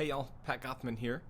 Hey y'all, Pat Gothman here.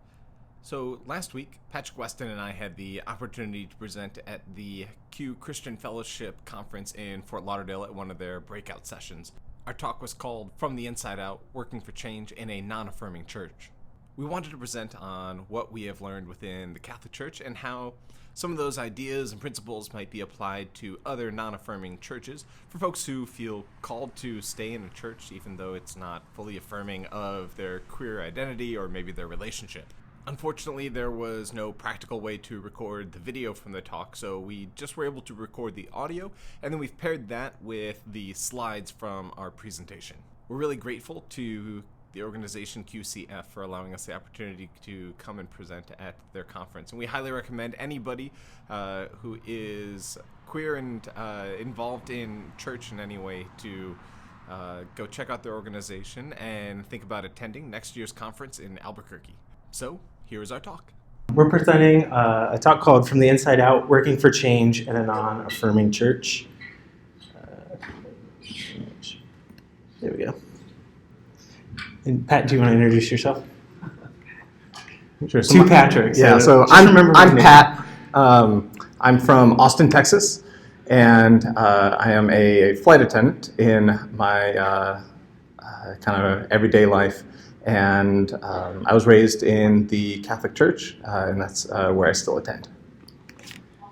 So last week, Patrick Weston and I had the opportunity to present at the Q Christian Fellowship Conference in Fort Lauderdale at one of their breakout sessions. Our talk was called From the Inside Out, Working for Change in a Non-Affirming Church. We wanted to present on what we have learned within the Catholic Church and how some of those ideas and principles might be applied to other non-affirming churches for folks who feel called to stay in a church even though it's not fully affirming of their queer identity or maybe their relationship. Unfortunately, there was no practical way to record the video from the talk, so we just were able to record the audio, and then we've paired that with the slides from our presentation. We're really grateful to the organization QCF for allowing us the opportunity to come and present at their conference. And we highly recommend anybody who is queer and involved in church in any way to go check out their organization and think about attending next year's conference in Albuquerque. So, here is our talk. We're presenting a talk called From the Inside Out, Working for Change in a Non-Affirming Church. There we go. And Pat, do you want to introduce yourself? Sure. To Patrick. So I'm Pat. I'm from Austin, Texas, and I am a flight attendant in my kind of everyday life. And I was raised in the Catholic Church, and that's where I still attend.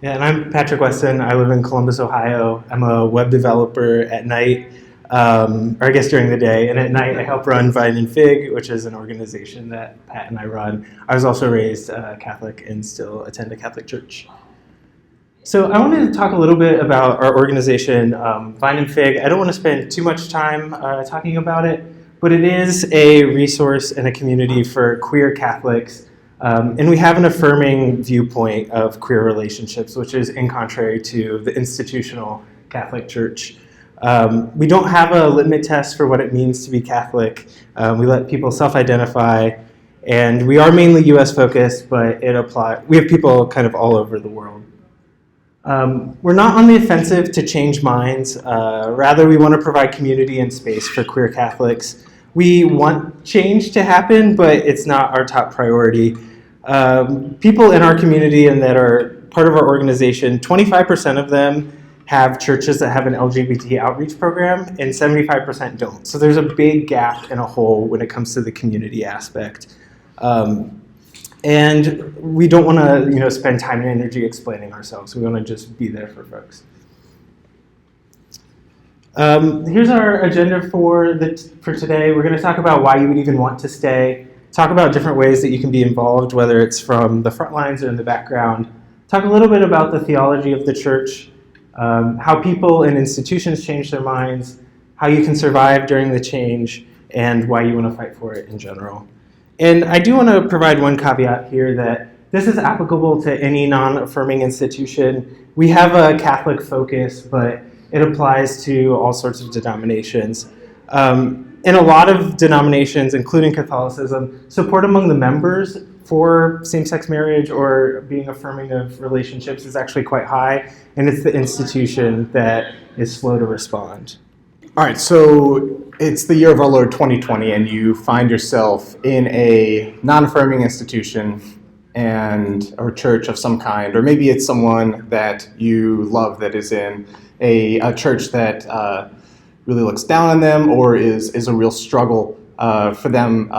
Yeah, and I'm Patrick Weston. I live in Columbus, Ohio. I'm a web developer at night, or I guess during the day. And at night, I help run Vine and Fig, which is an organization that Pat and I run. I was also raised Catholic and still attend a Catholic church. So I wanted to talk a little bit about our organization, Vine and Fig. I don't want to spend too much time talking about it, but it is a resource and a community for queer Catholics. And we have an affirming viewpoint of queer relationships, which is in contrary to the institutional Catholic Church. We don't have a litmus test for what it means to be Catholic. We let people self-identify, and we are mainly U.S. focused, but we have people kind of all over the world. We're not on the offensive to change minds. Rather, we want to provide community and space for queer Catholics. We want change to happen, but it's not our top priority. People in our community and that are part of our organization, 25% of them have churches that have an LGBT outreach program, and 75% don't. So there's a big gap and a hole when it comes to the community aspect. And we don't want to, spend time and energy explaining ourselves. We want to just be there for folks. Here's our agenda for today. We're going to talk about why you would even want to stay, talk about different ways that you can be involved, whether it's from the front lines or in the background, talk a little bit about the theology of the church, how people and institutions change their minds, how you can survive during the change, and why you want to fight for it in general. And I do want to provide one caveat here that this is applicable to any non-affirming institution. We have a Catholic focus, but it applies to all sorts of denominations. And a lot of denominations, including Catholicism, support among the members for same-sex marriage or being affirming of relationships is actually quite high, and it's the institution that is slow to respond. All right, so it's the year of our Lord 2020, and you find yourself in a non-affirming institution or church of some kind, or maybe it's someone that you love that is in a church that really looks down on them or is a real struggle for them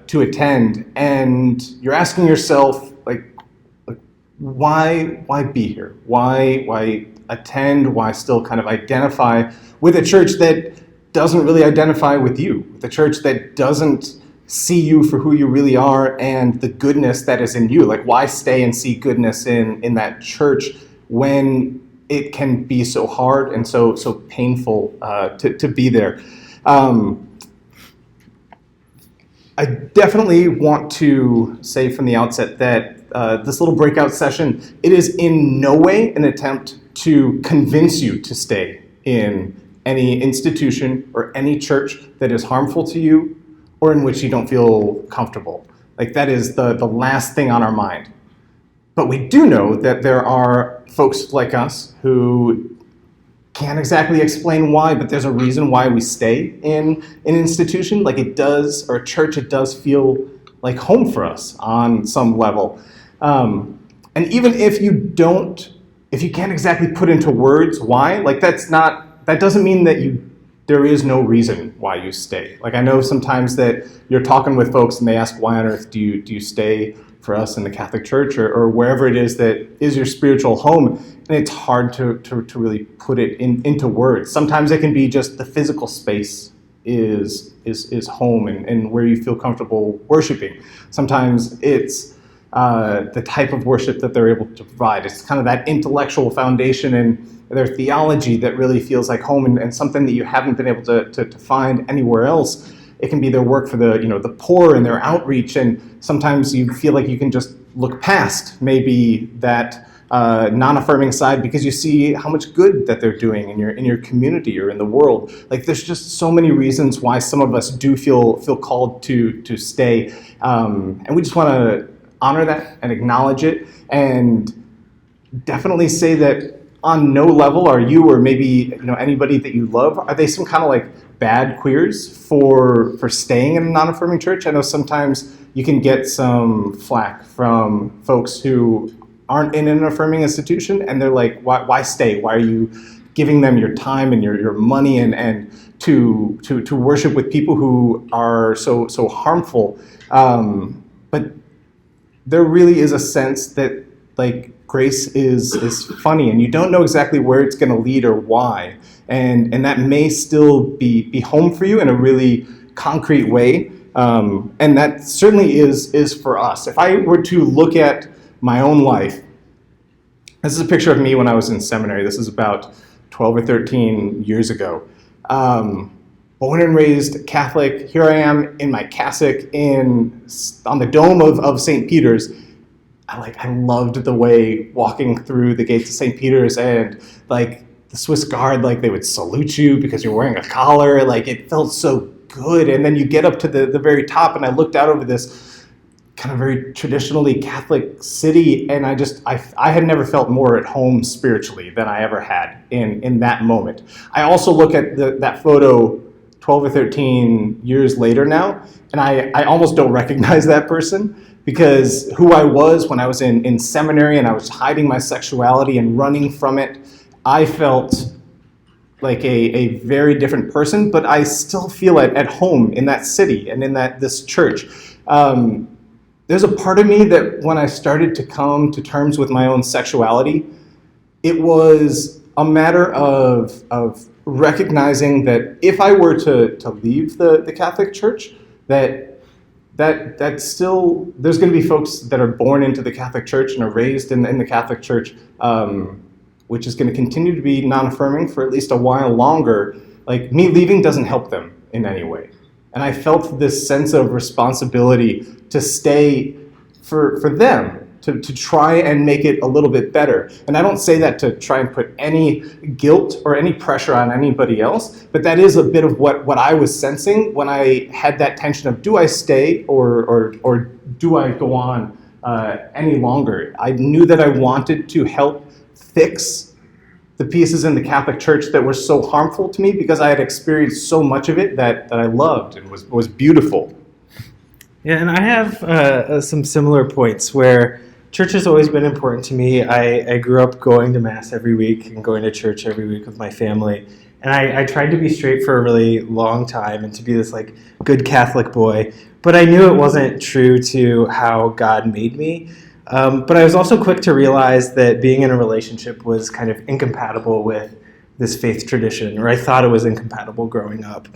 to attend, and you're asking yourself, why be here? Why attend? Why still kind of identify with a church that doesn't really identify with you, with a church that doesn't see you for who you really are and the goodness that is in you? Why stay and see goodness in that church when it can be so hard and so painful to be there? I definitely want to say from the outset that this little breakout session, it is in no way an attempt to convince you to stay in any institution or any church that is harmful to you or in which you don't feel comfortable. That is the last thing on our mind. But we do know that there are folks like us who can't exactly explain why, but there's a reason why we stay in an institution like it does, or a church. It does feel like home for us on some level. And even if you can't exactly put into words why, like that doesn't mean that there is no reason why you stay. Like I know sometimes that you're talking with folks and they ask, why on earth do you stay for us in the Catholic Church or wherever it is that is your spiritual home? And it's hard to really put it into words. Sometimes it can be just the physical space is home and where you feel comfortable worshiping. Sometimes it's the type of worship that they're able to provide. It's kind of that intellectual foundation and their theology that really feels like home and something that you haven't been able to find anywhere else. It can be their work for the poor and their outreach, and sometimes you feel like you can just look past maybe that non-affirming side because you see how much good that they're doing in your community or in the world. Like there's just so many reasons why some of us do feel called to stay, and we just want to honor that and acknowledge it, and definitely say that on no level are you or maybe anybody that you love, are they some kind of like bad queers for staying in a non-affirming church? I know sometimes you can get some flack from folks who aren't in an affirming institution and they're like, why stay? Why are you giving them your time and your money and to worship with people who are so harmful? But there really is a sense that like grace is funny and you don't know exactly where it's going to lead or why, and that may still be home for you in a really concrete way, and that certainly is for us. If I were to look at my own life, this is a picture of me when I was in seminary. This is about 12 or 13 years ago. Born and raised Catholic. Here I am in my cassock on the dome of St. Peter's. I loved the way walking through the gates of St. Peter's and like the Swiss Guard, like they would salute you because you're wearing a collar. Like it felt so good. And then you get up to the very top and I looked out over this kind of very traditionally Catholic city, and I had never felt more at home spiritually than I ever had in that moment. I also look at that photo 12 or 13 years later now, and I almost don't recognize that person, because who I was when I was in seminary and I was hiding my sexuality and running from it, I felt like a very different person, but I still feel at home in that city and in this church. There's a part of me that when I started to come to terms with my own sexuality, it was a matter of recognizing that if I were to leave the Catholic Church, that still, there's going to be folks that are born into the Catholic Church and are raised in the Catholic Church, which is going to continue to be non-affirming for at least a while longer. Like me leaving doesn't help them in any way. And I felt this sense of responsibility to stay for them, to try and make it a little bit better. And I don't say that to try and put any guilt or any pressure on anybody else, but that is a bit of what I was sensing when I had that tension of, do I stay or do I go on any longer? I knew that I wanted to help fix the pieces in the Catholic Church that were so harmful to me, because I had experienced so much of it that I loved and was beautiful. Yeah, and I have some similar points where church has always been important to me. I grew up going to Mass every week and going to church every week with my family. And I tried to be straight for a really long time and to be this like good Catholic boy. But I knew it wasn't true to how God made me. But I was also quick to realize that being in a relationship was kind of incompatible with this faith tradition, or I thought it was incompatible growing up.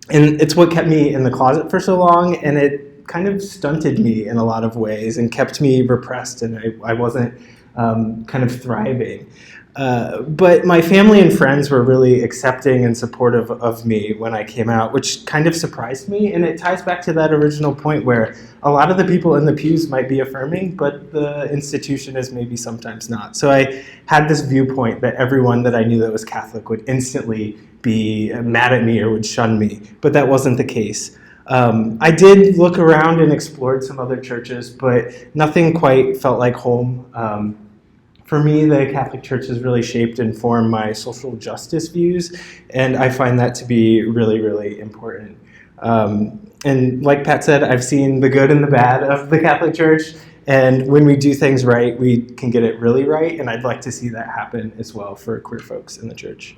And it's what kept me in the closet for so long, and it kind of stunted me in a lot of ways and kept me repressed, and I wasn't kind of thriving. But my family and friends were really accepting and supportive of me when I came out, which kind of surprised me. And it ties back to that original point where a lot of the people in the pews might be affirming, but the institution is maybe sometimes not. So I had this viewpoint that everyone that I knew that was Catholic would instantly be mad at me or would shun me, but that wasn't the case. I did look around and explored some other churches, but nothing quite felt like home. For me, the Catholic Church has really shaped and formed my social justice views, and I find that to be really, really important. And like Pat said, I've seen the good and the bad of the Catholic Church. And when we do things right, we can get it really right. And I'd like to see that happen as well for queer folks in the church.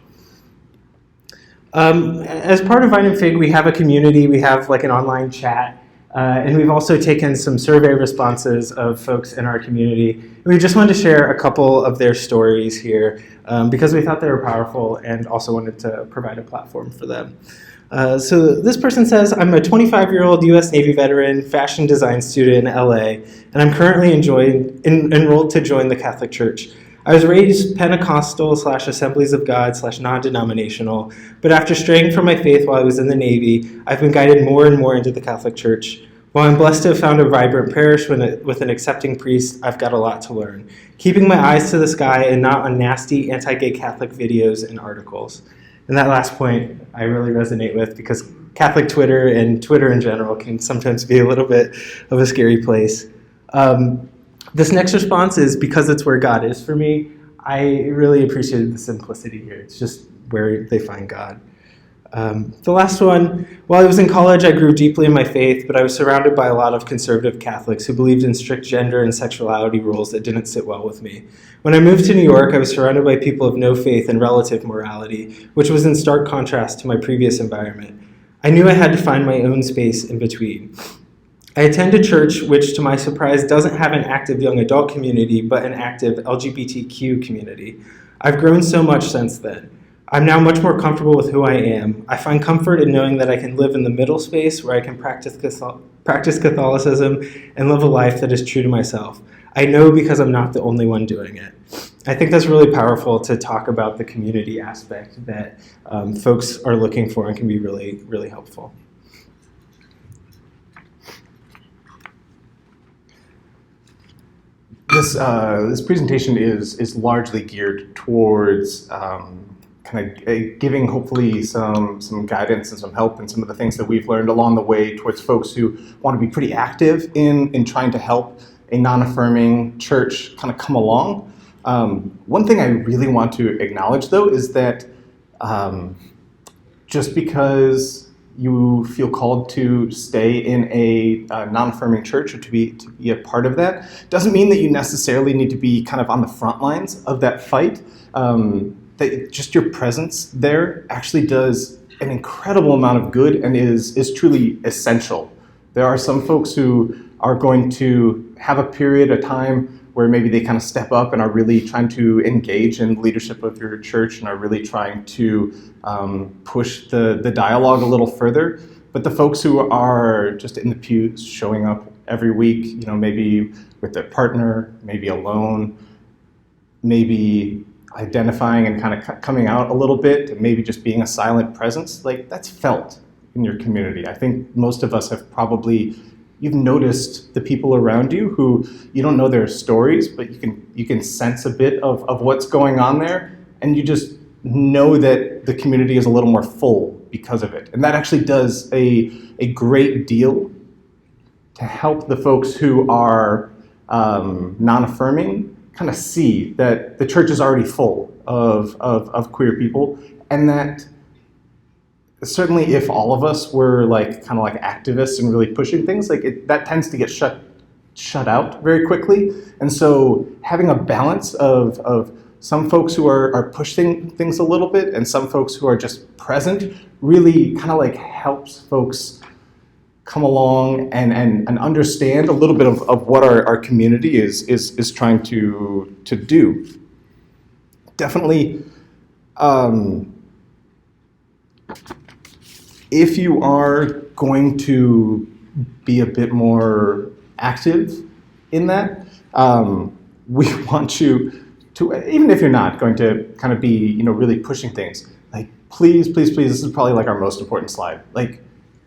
As part of Vine and Fig, we have a community. We have like an online chat. And we've also taken some survey responses of folks in our community. And we just wanted to share a couple of their stories here because we thought they were powerful and also wanted to provide a platform for them. So this person says, I'm a 25-year-old U.S. Navy veteran, fashion design student in LA, and I'm currently enrolled to join the Catholic Church. I was raised Pentecostal / Assemblies of God / non-denominational, but after straying from my faith while I was in the Navy, I've been guided more and more into the Catholic Church. While I'm blessed to have found a vibrant parish with an accepting priest, I've got a lot to learn, keeping my eyes to the sky and not on nasty anti-gay Catholic videos and articles. And that last point I really resonate with because Catholic Twitter and Twitter in general can sometimes be a little bit of a scary place. This next response is because it's where God is for me. I really appreciated the simplicity here. It's just where they find God. The last one, while I was in college, I grew deeply in my faith, but I was surrounded by a lot of conservative Catholics who believed in strict gender and sexuality rules that didn't sit well with me. When I moved to New York, I was surrounded by people of no faith and relative morality, which was in stark contrast to my previous environment. I knew I had to find my own space in between. I attend a church which, to my surprise, doesn't have an active young adult community, but an active LGBTQ community. I've grown so much since then. I'm now much more comfortable with who I am. I find comfort in knowing that I can live in the middle space where I can practice Catholicism and live a life that is true to myself. I know because I'm not the only one doing it. I think that's really powerful to talk about the community aspect that folks are looking for and can be really, really helpful. This presentation is largely geared towards kind of giving hopefully some guidance and some help and some of the things that we've learned along the way towards folks who want to be pretty active in trying to help a non-affirming church kind of come along. One thing I really want to acknowledge though is that just because you feel called to stay in a non-affirming church or to be a part of that doesn't mean that you necessarily need to be kind of on the front lines of that fight. That just your presence there actually does an incredible amount of good and is truly essential. There are some folks who are going to have a period of time where maybe they kind of step up and are really trying to engage in leadership of your church and are really trying to push the dialogue a little further. But the folks who are just in the pews showing up every week, maybe with their partner, maybe alone, maybe identifying and kind of coming out a little bit, and maybe just being a silent presence, like that's felt in your community. I think most of us have you've noticed the people around you who you don't know their stories, but you can sense a bit of what's going on there, and you just know that the community is a little more full because of it. And that actually does a great deal to help the folks who are non-affirming kind of see that the church is already full of queer people, and that certainly if all of us were kind of activists and really pushing things, that tends to get shut out very quickly. And so having a balance of some folks who are pushing things a little bit and some folks who are just present really kind of helps folks come along and understand a little bit of what our community is trying to do. Definitely, if you are going to be a bit more active in that, we want you to, even if you're not going to kind of be, really pushing things, please, this is probably our most important slide.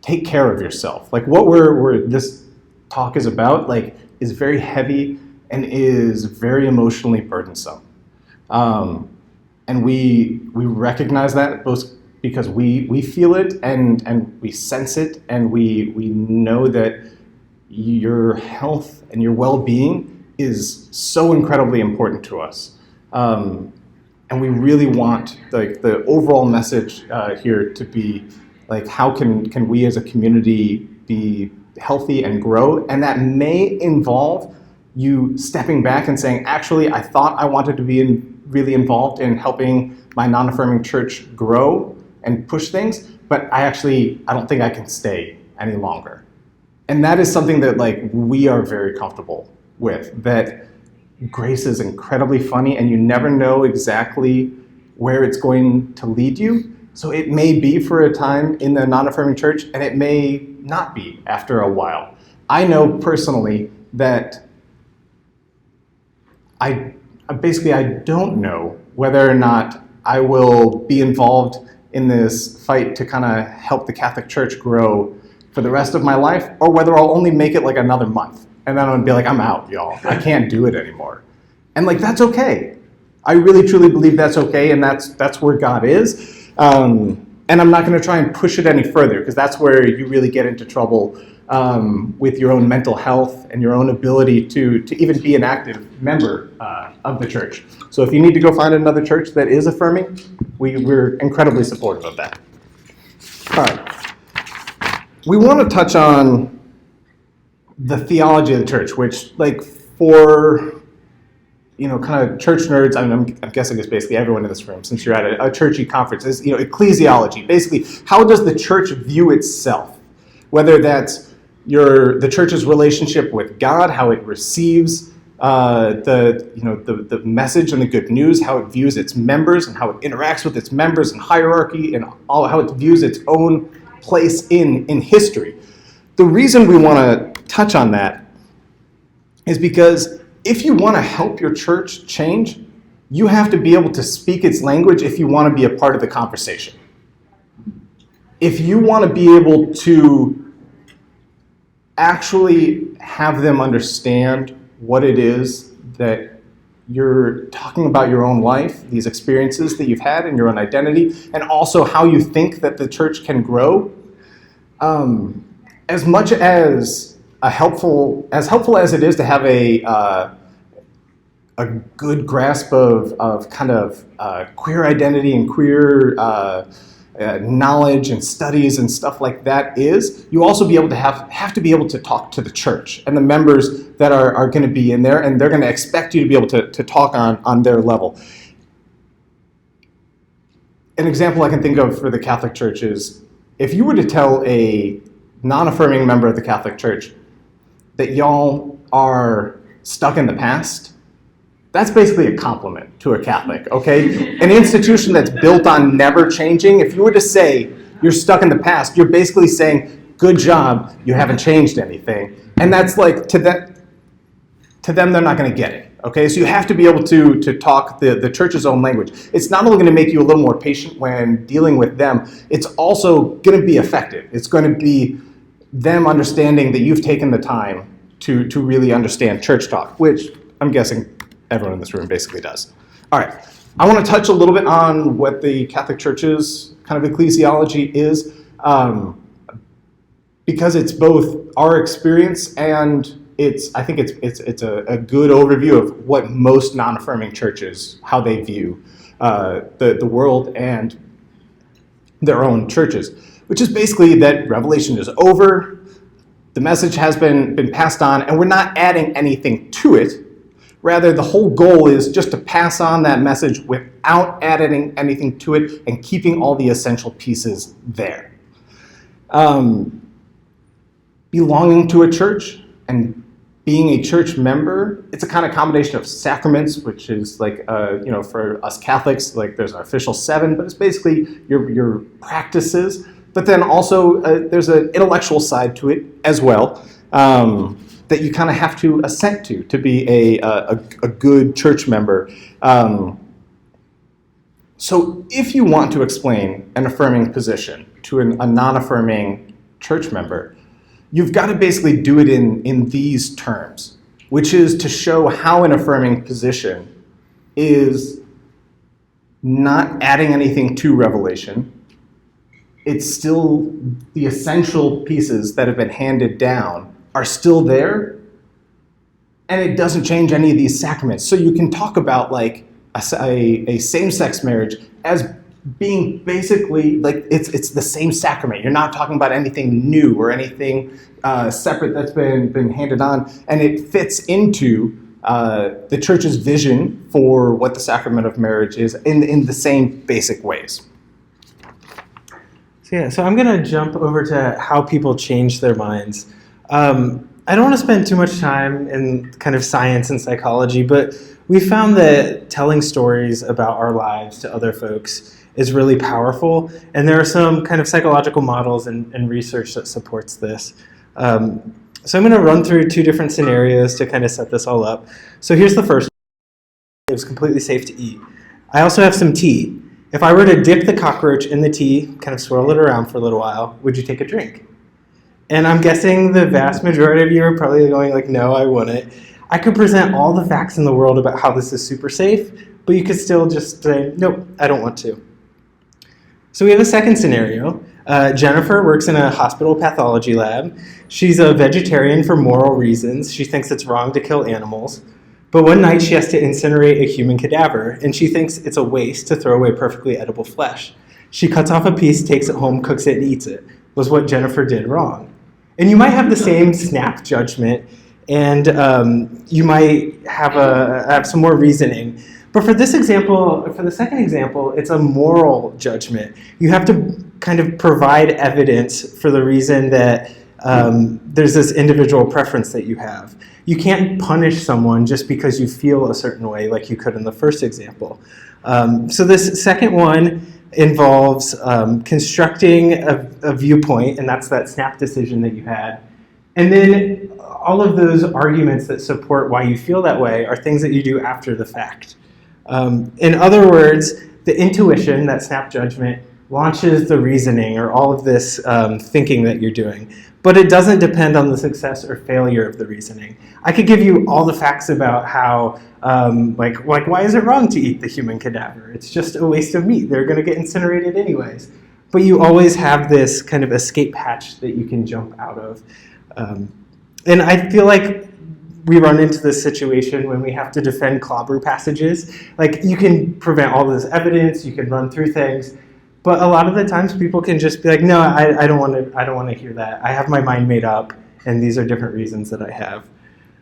Take care of yourself. What this talk is about, is very heavy and is very emotionally burdensome. And we recognize that both because we feel it and we sense it, and we know that your health and your well-being is so incredibly important to us. And we really want the overall message here to be how can we as a community be healthy and grow. And that may involve you stepping back and saying, actually, I thought I wanted to be really involved in helping my non-affirming church grow and push things, but I don't think I can stay any longer. And that is something that we are very comfortable with, that grace is incredibly funny and you never know exactly where it's going to lead you. So it may be for a time in the non-affirming church and it may not be after a while. I know personally that I don't know whether or not I will be involved in this fight to kind of help the Catholic Church grow for the rest of my life, or whether I'll only make it another month. And then I'll be I'm out, y'all. I can't do it anymore. And that's okay. I really, truly believe that's okay, and that's where God is. And I'm not going to try and push it any further, because that's where you really get into trouble with your own mental health and your own ability to even be an active member of the church. So if you need to go find another church that is affirming, we're incredibly supportive of that. All right. We want to touch on the theology of the church, which for kind of church nerds, I'm guessing it's basically everyone in this room, since you're at a churchy conference, is ecclesiology. Basically, how does the church view itself? Whether that's the church's relationship with God, how it receives the message and the good news, how it views its members and how it interacts with its members and hierarchy, and how it views its own place in history. The reason we want to touch on that is because if you want to help your church change, you have to be able to speak its language if you want to be a part of the conversation. If you want to be able to actually have them understand what it is that you're talking about, your own life, these experiences that you've had and your own identity, and also how you think that the church can grow, as much as helpful as it is to have a good grasp of kind of queer identity and queer knowledge and studies and stuff like that is, you also have to be able to talk to the church and the members that are going to be in there, and they're going to expect you to be able to talk on their level. An example I can think of for the Catholic Church is, if you were to tell a non-affirming member of the Catholic Church that y'all are stuck in the past, that's basically a compliment to a Catholic, okay? An institution that's built on never changing, if you were to say you're stuck in the past, you're basically saying, good job, you haven't changed anything. And that's to them, they're not going to get it, okay? So you have to be able to talk the church's own language. It's not only going to make you a little more patient when dealing with them, it's also going to be effective. It's going to be them understanding that you've taken the time to really understand church talk, which I'm guessing everyone in this room basically does. All right, I want to touch a little bit on what the Catholic Church's kind of ecclesiology is, because it's both our experience and I think it's a good overview of what most non-affirming churches, how they view the world and their own churches, which is basically that Revelation is over, the message has been passed on, and we're not adding anything to it. Rather, the whole goal is just to pass on that message without adding anything to it and keeping all the essential pieces there. Belonging to a church and being a church member, it's a kind of combination of sacraments, which is for us Catholics, there's our official 7, but it's basically your practices. But then also there's an intellectual side to it as well. That you kind of have to assent to be a good church member. So if you want to explain an affirming position to a non-affirming church member, you've got to basically do it in these terms, which is to show how an affirming position is not adding anything to Revelation. It's still the essential pieces that have been handed down are still there, and it doesn't change any of these sacraments. So you can talk about a same-sex marriage as being basically like it's the same sacrament. You're not talking about anything new or anything separate that's been handed on, and it fits into the church's vision for what the sacrament of marriage is in the same basic ways. So I'm going to jump over to how people change their minds. I don't want to spend too much time in kind of science and psychology, but we found that telling stories about our lives to other folks is really powerful, and there are some kind of psychological models and research that supports this. So I'm going to run through two different scenarios to kind of set this all up. So here's the first one. It was completely safe to eat. I also have some tea. If I were to dip the cockroach in the tea, kind of swirl it around for a little while, would you take a drink? And I'm guessing the vast majority of you are probably going like, no, I wouldn't. I could present all the facts in the world about how this is super safe, but you could still just say, nope, I don't want to. So we have a second scenario. Jennifer works in a hospital pathology lab. She's a vegetarian for moral reasons. She thinks it's wrong to kill animals. But one night she has to incinerate a human cadaver, and she thinks it's a waste to throw away perfectly edible flesh. She cuts off a piece, takes it home, cooks it, and eats it. Was what Jennifer did wrong? And you might have the same snap judgment, and you might have some more reasoning. But for this example, for the second example, it's a moral judgment. You have to kind of provide evidence for the reason that there's this individual preference that you have. You can't punish someone just because you feel a certain way like you could in the first example. So this second one involves constructing a viewpoint, and that's that snap decision that you had. And then all of those arguments that support why you feel that way are things that you do after the fact. In other words, the intuition, that snap judgment, launches the reasoning or all of this thinking that you're doing. But it doesn't depend on the success or failure of the reasoning. I could give you all the facts about how, like why is it wrong to eat the human cadaver? It's just a waste of meat. They're going to get incinerated anyways. But you always have this kind of escape hatch that you can jump out of. And I feel like we run into this situation when we have to defend clobber passages. Like, you can prevent all this evidence, you can run through things, but a lot of the times people can just be like, no, I don't want to hear that. I have my mind made up, and these are different reasons that I have.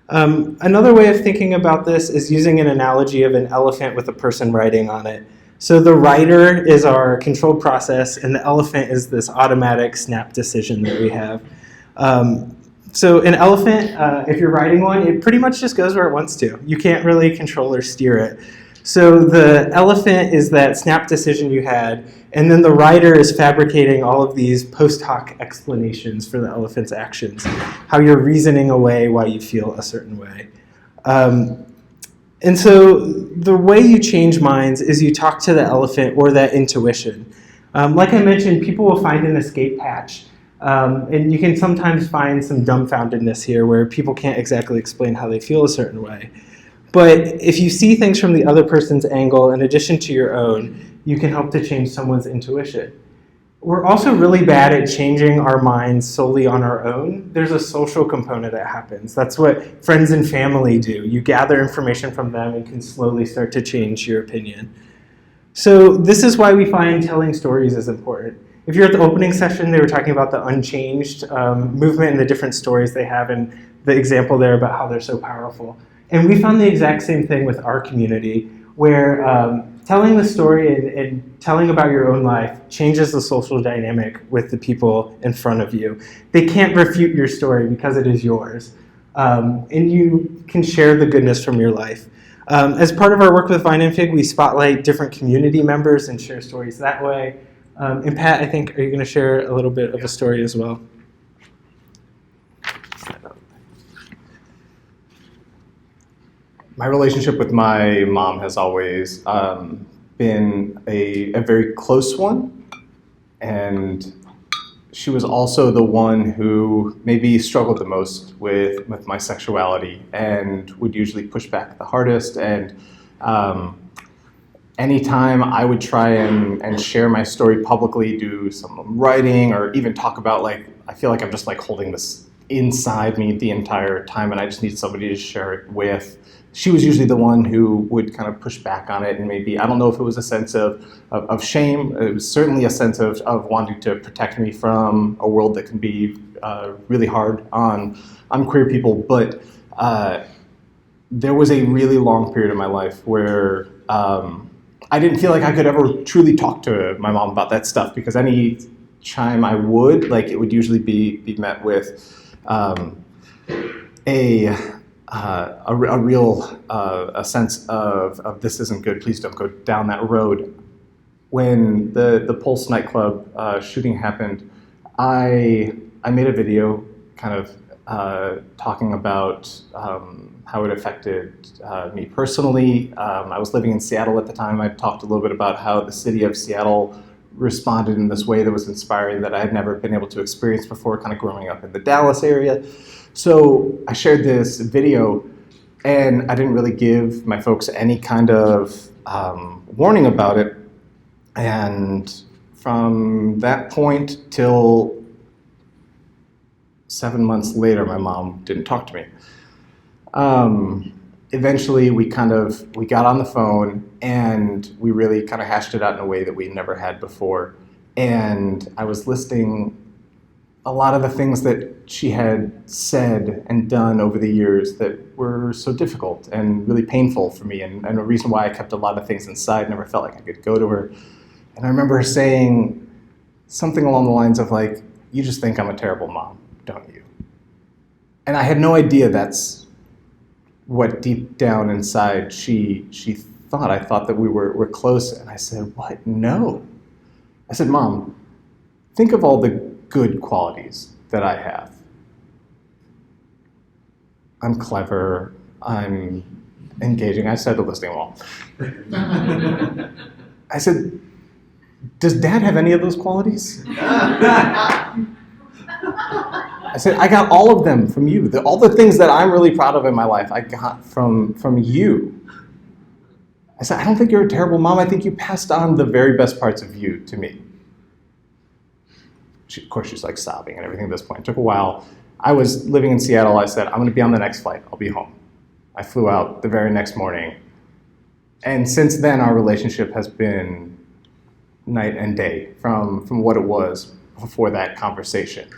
Another way of thinking about this is using an analogy of an elephant with a person riding on it. So the rider is our controlled process, and the elephant is this automatic snap decision that we have. So an elephant, if you're riding one, it pretty much just goes where it wants to. You can't really control or steer it. So the elephant is that snap decision you had, and then the rider is fabricating all of these post hoc explanations for the elephant's actions, how you're reasoning away why you feel a certain way. And so the way you change minds is you talk to the elephant or that intuition. Like I mentioned, people will find an escape hatch. And you can sometimes find some dumbfoundedness here where people can't exactly explain how they feel a certain way. But if you see things from the other person's angle in addition to your own, you can help to change someone's intuition. We're also really bad at changing our minds solely on our own. There's a social component that happens. That's what friends and family do. You gather information from them and can slowly start to change your opinion. So this is why we find telling stories is important. If you're at the opening session, they were talking about the unchanged movement and the different stories they have, and the example there about how they're so powerful. And we found the exact same thing with our community, where telling the story and telling about your own life changes the social dynamic with the people in front of you. They can't refute your story because it is yours. And you can share the goodness from your life. As part of our work with Vine and Fig, we spotlight different community members and share stories that way. And Pat, I think, are you going to share a little bit of a story as well? My relationship with my mom has always been a very close one, and she was also the one who maybe struggled the most with my sexuality and would usually push back the hardest. And anytime I would try and share my story publicly, do some writing, or even talk about, like, I feel like I'm just like holding this inside me the entire time, and I just need somebody to share it with. She was usually the one who would kind of push back on it, and maybe, I don't know if it was a sense of shame. It was certainly a sense of wanting to protect me from a world that can be really hard on queer people. But there was a really long period of my life where I didn't feel like I could ever truly talk to my mom about that stuff, because any time I would, like, it would usually be met with a real sense of this isn't good, please don't go down that road. When the Pulse nightclub shooting happened, I made a video kind of talking about how it affected me personally. I was living in Seattle at the time. I talked a little bit about how the city of Seattle responded in this way that was inspiring, that I had never been able to experience before, kind of growing up in the Dallas area. So I shared this video, and I didn't really give my folks any kind of warning about it. And from that point till 7 months later, my mom didn't talk to me. Eventually, we got on the phone, and we really kind of hashed it out in a way that we never had before. And I was listing a lot of the things that she had said and done over the years that were so difficult and really painful for me, and a reason why I kept a lot of things inside, never felt like I could go to her. And I remember her saying something along the lines of, like, "You just think I'm a terrible mom, don't you?" And I had no idea that's what deep down inside she thought. I thought that we were close, and I said, "What? No." I said, "Mom, think of all the good qualities that I have. I'm clever, I'm engaging." I said the listing them all. I said, "Does Dad have any of those qualities?" I said, "I got all of them from you. All the things that I'm really proud of in my life, I got from you." I said, "I don't think you're a terrible mom. I think you passed on the very best parts of you to me." Of course, she's like sobbing and everything at this point. It took a while. I was living in Seattle. I said, "I'm going to be on the next flight. I'll be home." I flew out the very next morning. And since then, our relationship has been night and day from what it was before that conversation.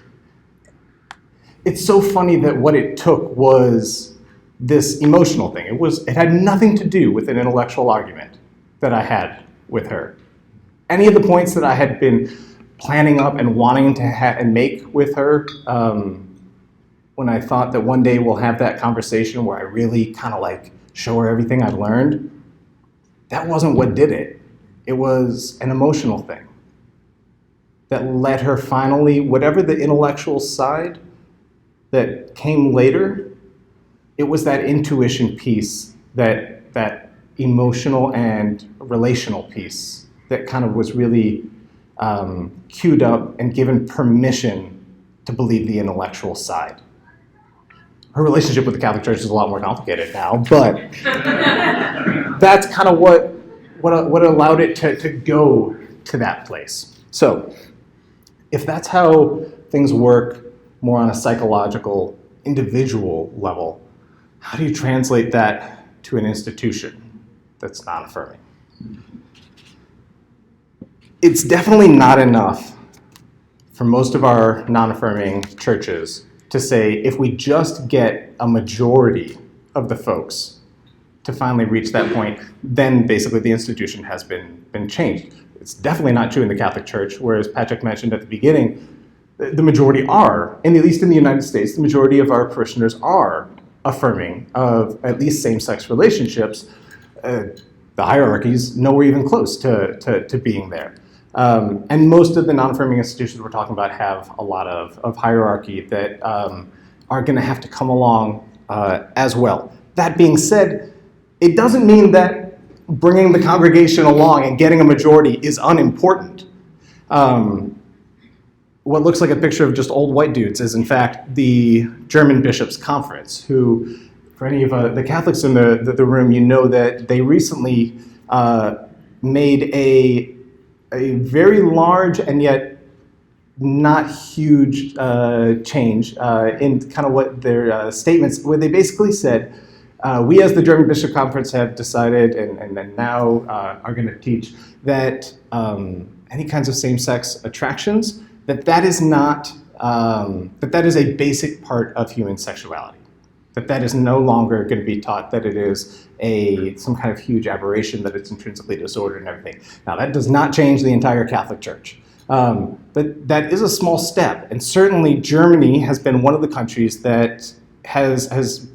It's so funny that what it took was this emotional thing. It had nothing to do with an intellectual argument that I had with her. Any of the points that I had been planning up and wanting to and make with her, when I thought that one day we'll have that conversation where I really kind of like show her everything I've learned, that wasn't what did it. It was an emotional thing that led her finally, whatever the intellectual side that came later, it was that intuition piece, that emotional and relational piece that kind of was really queued up and given permission to believe the intellectual side. Her relationship with the Catholic Church is a lot more complicated now, but that's kind of what allowed it to go to that place. So if that's how things work more on a psychological, individual level, how do you translate that to an institution that's non-affirming? It's definitely not enough for most of our non-affirming churches to say, if we just get a majority of the folks to finally reach that point, then basically the institution has been changed. It's definitely not true in the Catholic Church, whereas Patrick mentioned at the beginning, the majority are, and at least in the United States, the majority of our parishioners are affirming of at least same-sex relationships. The hierarchy's nowhere even close to being there. And most of the non-affirming institutions we're talking about have a lot of hierarchy that are going to have to come along as well. That being said, it doesn't mean that bringing the congregation along and getting a majority is unimportant. What looks like a picture of just old white dudes is in fact the German Bishops' Conference, who, for any of the Catholics in the room, you know that they recently made a very large and yet not huge change in kind of what their statements, where they basically said, we as the German Bishop Conference have decided and then now are going to teach that any kinds of same-sex attractions, that is not, that is a basic part of human sexuality. That is no longer going to be taught that it is some kind of huge aberration, that it's intrinsically disordered and everything. Now, that does not change the entire Catholic Church. But that is a small step. And certainly Germany has been one of the countries that has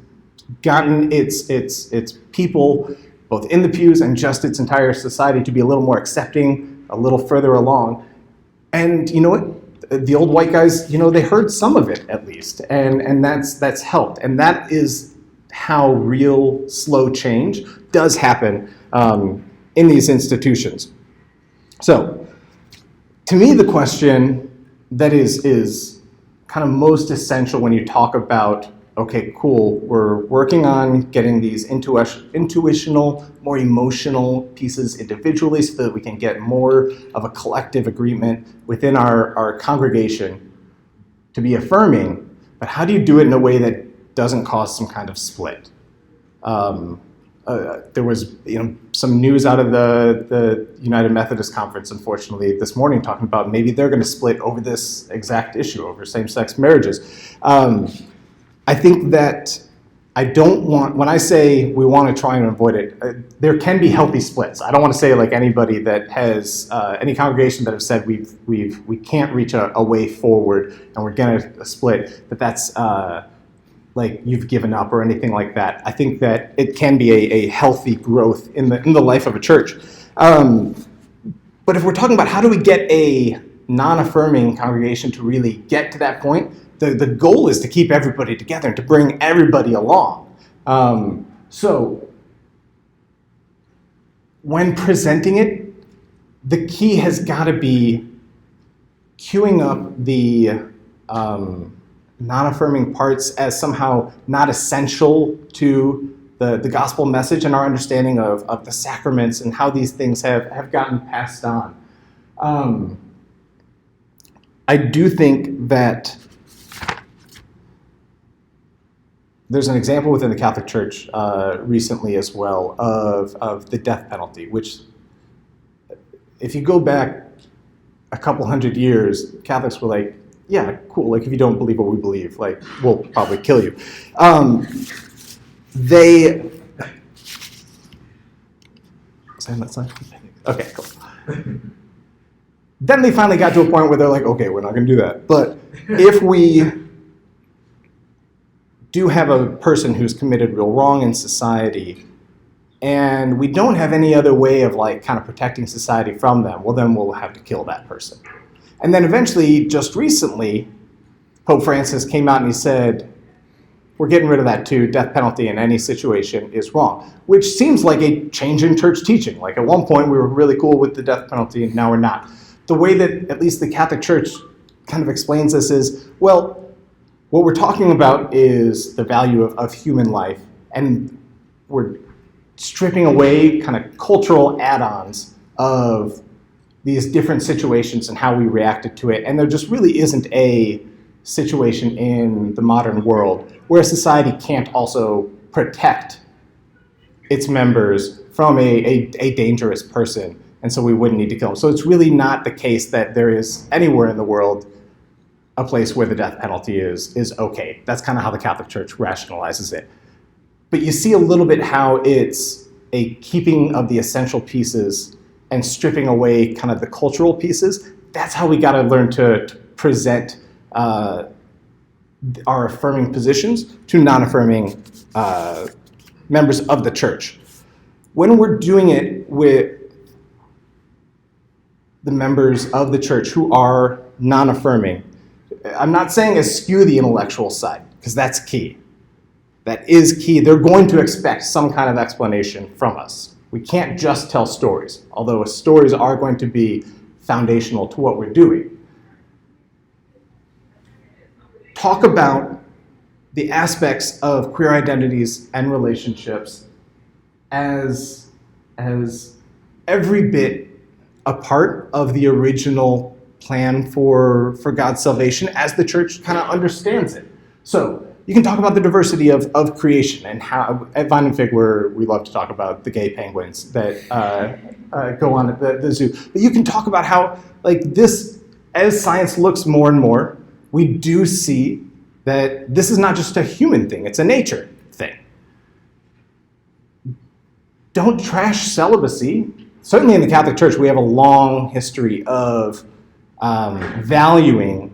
gotten its people, both in the pews and just its entire society, to be a little more accepting, a little further along. And you know what? The old white guys, they heard some of it at least, and that's helped. And that is how real slow change does happen in these institutions. So, to me, the question that is kind of most essential when you talk about, okay, cool, we're working on getting these intuitional, more emotional pieces individually so that we can get more of a collective agreement within our congregation to be affirming, but how do you do it in a way that doesn't cause some kind of split? There was some news out of the United Methodist Conference, unfortunately, this morning talking about maybe they're going to split over this exact issue, over same-sex marriages. I think that I don't want, when I say we want to try and avoid it, there can be healthy splits. I don't want to say like anybody that has, any congregation that have said we can't reach a way forward and we're going to split, that's like you've given up or anything like that. I think that it can be a healthy growth in the life of a church. But if we're talking about how do we get a non-affirming congregation to really get to that point, the goal is to keep everybody together and to bring everybody along. So when presenting it, the key has got to be queuing up the non-affirming parts as somehow not essential to the gospel message and our understanding of the sacraments and how these things have gotten passed on. I do think that there's an example within the Catholic Church recently as well of the death penalty, which if you go back a couple hundred years, Catholics were like, yeah, cool, like if you don't believe what we believe, like we'll probably kill you. Okay, cool. Then they finally got to a point where they're like, okay, we're not going to do that. But if we do have a person who's committed real wrong in society, and we don't have any other way of like kind of protecting society from them, well, then we'll have to kill that person. And then eventually, just recently, Pope Francis came out and he said, we're getting rid of that too. Death penalty in any situation is wrong, which seems like a change in church teaching. Like at one point we were really cool with the death penalty and now we're not. The way that at least the Catholic Church kind of explains this is, well, what we're talking about is the value of human life, and we're stripping away kind of cultural add-ons of these different situations and how we reacted to it. And there just really isn't a situation in the modern world where society can't also protect its members from a dangerous person, and so we wouldn't need to kill them. So it's really not the case that there is anywhere in the world a place where the death penalty is okay. That's kind of how the Catholic Church rationalizes it. But you see a little bit how it's a keeping of the essential pieces and stripping away kind of the cultural pieces. That's how we got to learn to present our affirming positions to non-affirming members of the church. When we're doing it with the members of the church who are non-affirming, I'm not saying eschew the intellectual side, because that's key. That is key. They're going to expect some kind of explanation from us. We can't just tell stories, although stories are going to be foundational to what we're doing. Talk about the aspects of queer identities and relationships as every bit a part of the original plan for God's salvation as the church kind of understands it. So you can talk about the diversity of creation, and how at Vine and Fig we love to talk about the gay penguins that go on at the zoo. But you can talk about how, like, this, as science looks more and more, we do see that this is not just a human thing, it's a nature thing. Don't trash celibacy. Certainly in the Catholic Church, we have a long history of valuing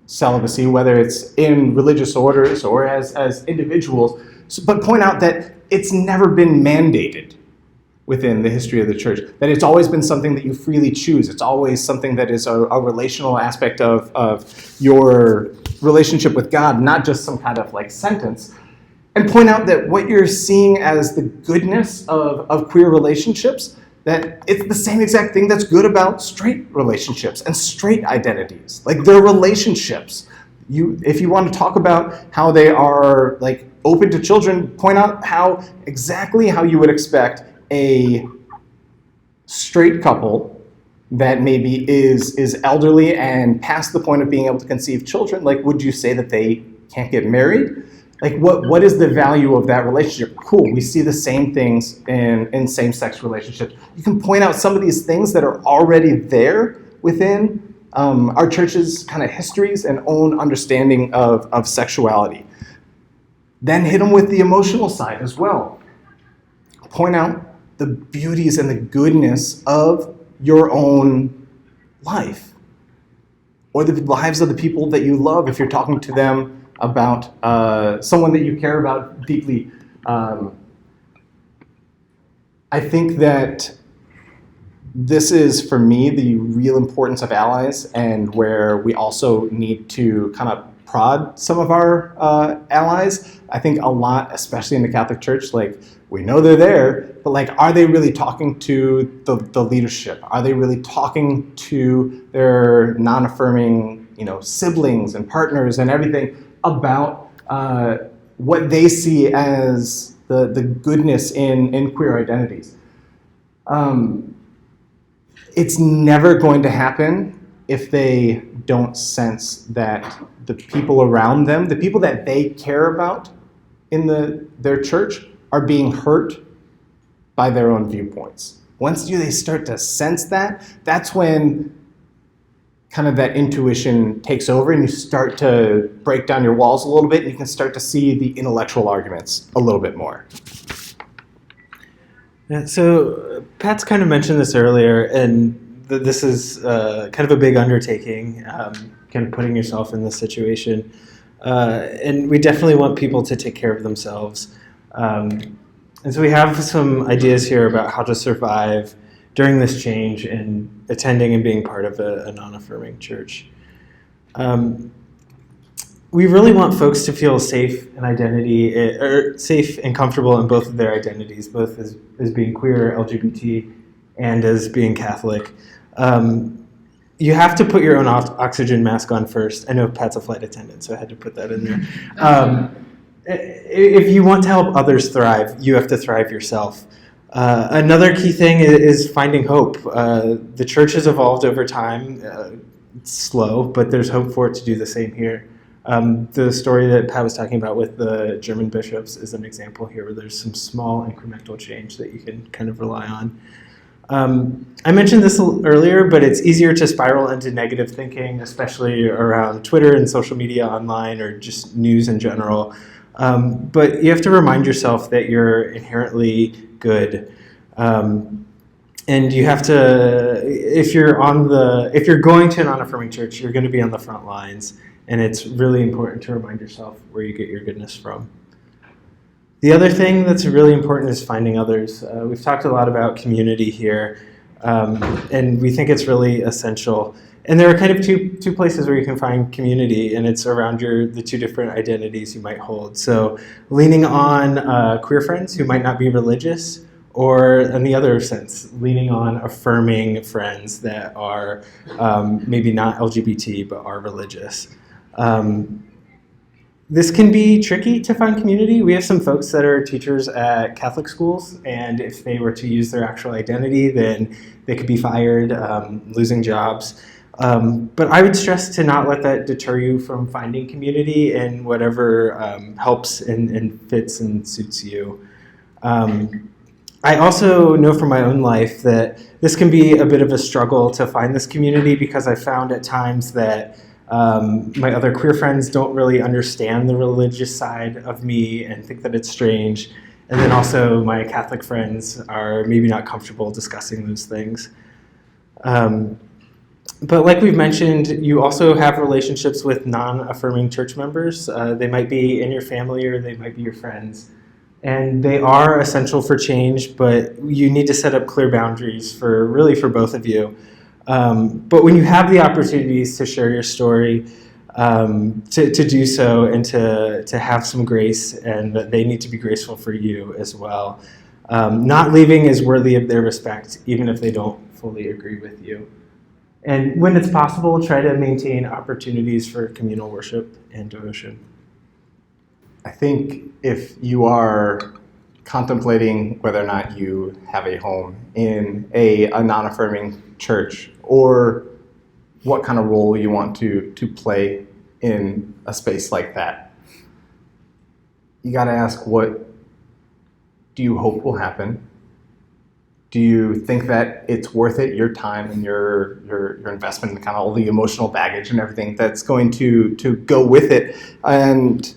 celibacy, whether it's in religious orders or as individuals, but point out that it's never been mandated within the history of the church, that it's always been something that you freely choose. It's always something that is a relational aspect of your relationship with God, not just some kind of like sentence. And point out that what you're seeing as the goodness of queer relationships, that it's the same exact thing that's good about straight relationships and straight identities. Like, they're relationships. If you want to talk about how they are like open to children, point out exactly how you would expect a straight couple that maybe is elderly and past the point of being able to conceive children. Like, would you say that they can't get married? Like, what is the value of that relationship? Cool, we see the same things in same-sex relationships. You can point out some of these things that are already there within our church's kind of histories and own understanding of sexuality. Then hit them with the emotional side as well. Point out the beauties and the goodness of your own life, or the lives of the people that you love if you're talking to them about someone that you care about deeply. I think that this is, for me, the real importance of allies, and where we also need to kind of prod some of our allies. I think a lot, especially in the Catholic Church, like, we know they're there, but like, are they really talking to the leadership? Are they really talking to their non-affirming, siblings and partners and everything about what they see as the goodness in queer identities? It's never going to happen if they don't sense that the people around them, the people that they care about in their church, are being hurt by their own viewpoints. Once they start to sense that, that's when kind of that intuition takes over, and you start to break down your walls a little bit, and you can start to see the intellectual arguments a little bit more. Yeah, so Pat's kind of mentioned this earlier, and this is kind of a big undertaking, kind of putting yourself in this situation. And we definitely want people to take care of themselves. And so we have some ideas here about how to survive during this change and attending and being part of a non-affirming church. We really want folks to feel safe safe and comfortable in both of their identities, both as being queer, LGBT, and as being Catholic. You have to put your own oxygen mask on first. I know Pat's a flight attendant, so I had to put that in there. If you want to help others thrive, you have to thrive yourself. Another key thing is finding hope. The church has evolved over time. It's slow, but there's hope for it to do the same here. The story that Pat was talking about with the German bishops is an example here where there's some small incremental change that you can kind of rely on. I mentioned this earlier, but it's easier to spiral into negative thinking, especially around Twitter and social media online, or just news in general. But you have to remind yourself that you're inherently good. And you have to, if you're going to a non-affirming church, you're going to be on the front lines. And it's really important to remind yourself where you get your goodness from. The other thing that's really important is finding others. We've talked a lot about community here, and we think it's really essential. And there are kind of two places where you can find community, and it's around the two different identities you might hold. So leaning on queer friends who might not be religious, or in the other sense, leaning on affirming friends that are maybe not LGBT but are religious. This can be tricky to find community. We have some folks that are teachers at Catholic schools, and if they were to use their actual identity, then they could be fired, losing jobs. But I would stress to not let that deter you from finding community in whatever helps and fits and suits you. I also know from my own life that this can be a bit of a struggle to find this community, because I found at times that my other queer friends don't really understand the religious side of me and think that it's strange. And then also my Catholic friends are maybe not comfortable discussing those things. But like we've mentioned, you also have relationships with non-affirming church members. They might be in your family or they might be your friends. And they are essential for change, but you need to set up clear boundaries for both of you. But when you have the opportunities to share your story, to do so and to have some grace, and that they need to be graceful for you as well. Not leaving is worthy of their respect, even if they don't fully agree with you. And when it's possible, try to maintain opportunities for communal worship and devotion. I think if you are contemplating whether or not you have a home in a non-affirming church, or what kind of role you want to play in a space like that, you got to ask, what do you hope will happen? Do you think that it's worth it, your time and your investment and kind of all the emotional baggage and everything that's going to go with it? And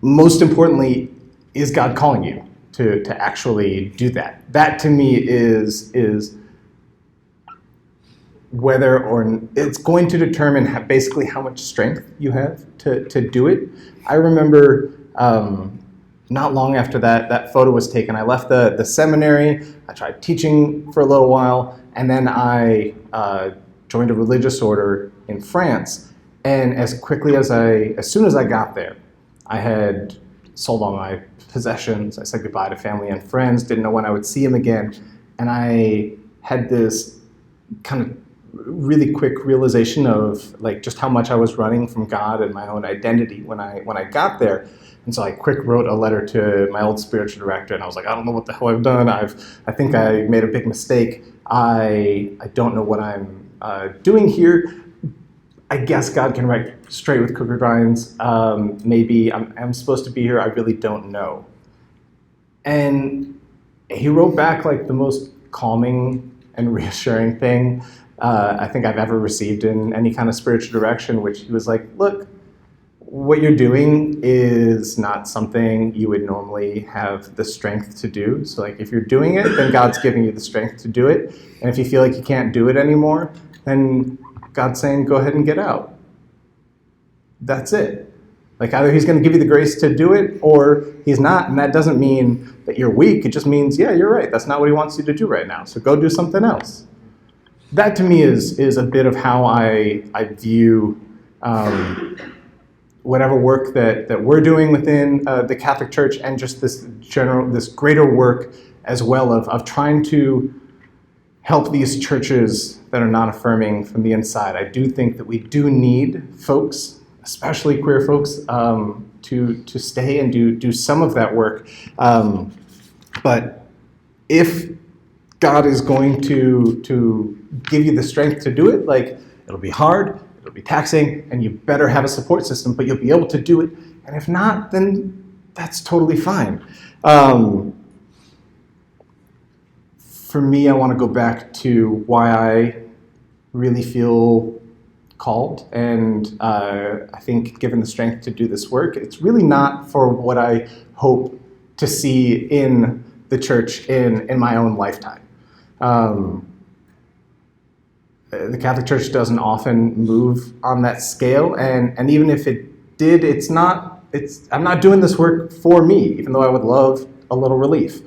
most importantly, is God calling you to actually do that? That to me is whether or it's going to determine basically how much strength you have to do it. I remember not long after that photo was taken, I left the seminary. I tried teaching for a little while, and then I joined a religious order in France. And as soon as I got there, I had sold all my possessions. I said goodbye to family and friends, didn't know when I would see them again. And I had this kind of really quick realization of like just how much I was running from God and my own identity when I got there. And so I wrote a letter to my old spiritual director, and I was like, I don't know what the hell I've done. I think I made a big mistake. I don't know what I'm doing here. I guess God can write straight with crooked lines. Maybe I'm supposed to be here. I really don't know. And he wrote back like the most calming and reassuring thing I think I've ever received in any kind of spiritual direction, which he was like, look, what you're doing is not something you would normally have the strength to do. So like if you're doing it, then God's giving you the strength to do it. And if you feel like you can't do it anymore, then God's saying, go ahead and get out. That's it. Like either he's going to give you the grace to do it or he's not. And that doesn't mean that you're weak. It just means, yeah, you're right. That's not what he wants you to do right now. So go do something else. That to me is a bit of how I view whatever work that we're doing within the Catholic Church, and just this greater work as well of trying to help these churches that are not affirming from the inside. I do think that we do need folks, especially queer folks, to stay and do some of that work. But if God is going to give you the strength to do it, like it'll be hard, it'll be taxing, and you better have a support system, but you'll be able to do it. And if not, then that's totally fine. For me, I want to go back to why I really feel called, and I think given the strength to do this work, it's really not for what I hope to see in the church in my own lifetime. The Catholic Church doesn't often move on that scale, and even if it did, I'm not doing this work for me, even though I would love a little relief.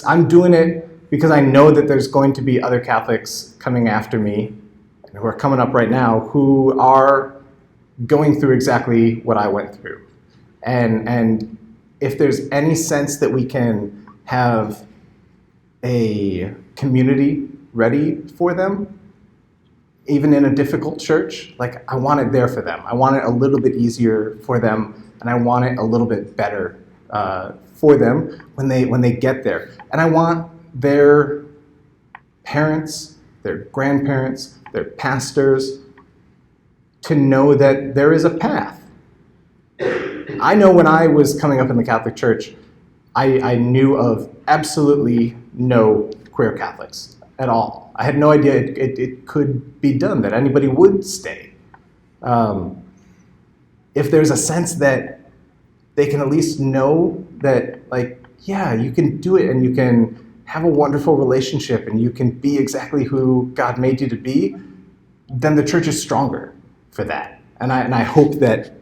I'm doing it because I know that there's going to be other Catholics coming after me, who are coming up right now, who are going through exactly what I went through. And if there's any sense that we can have a community ready for them, even in a difficult church, like I want it there for them. I want it a little bit easier for them, and I want it a little bit better for them when they get there. And I want their parents, their grandparents, their pastors, to know that there is a path. I know when I was coming up in the Catholic Church, I knew of absolutely no queer Catholics at all. I had no idea it could be done, that anybody would stay. If there's a sense that they can at least know that, like, yeah, you can do it and you can have a wonderful relationship and you can be exactly who God made you to be, then the church is stronger for that. And I hope that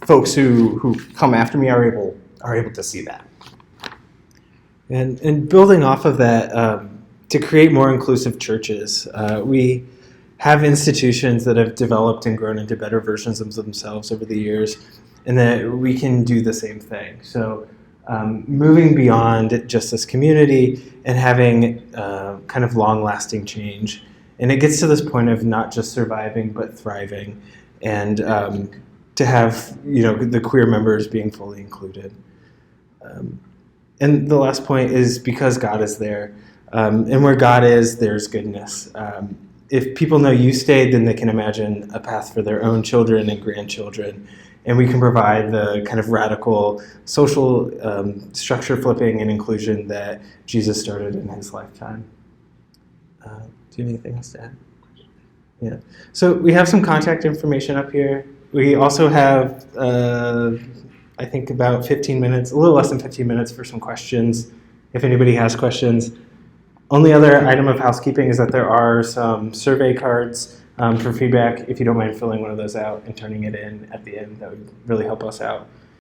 folks who come after me are able to see that. And building off of that, to create more inclusive churches, we have institutions that have developed and grown into better versions of themselves over the years, and that we can do the same thing. So moving beyond just this community and having kind of long-lasting change. And it gets to this point of not just surviving, but thriving, and to have, the queer members being fully included. And the last point is because God is there, and where God is, there's goodness. If people know you stayed, then they can imagine a path for their own children and grandchildren. And we can provide the kind of radical social structure flipping and inclusion that Jesus started in his lifetime. Do you have anything else to add? Yeah. So we have some contact information up here. We also have, I think, about 15 minutes, a little less than 15 minutes for some questions, if anybody has questions. Only other item of housekeeping is that there are some survey cards for feedback. If you don't mind filling one of those out and turning it in at the end, that would really help us out.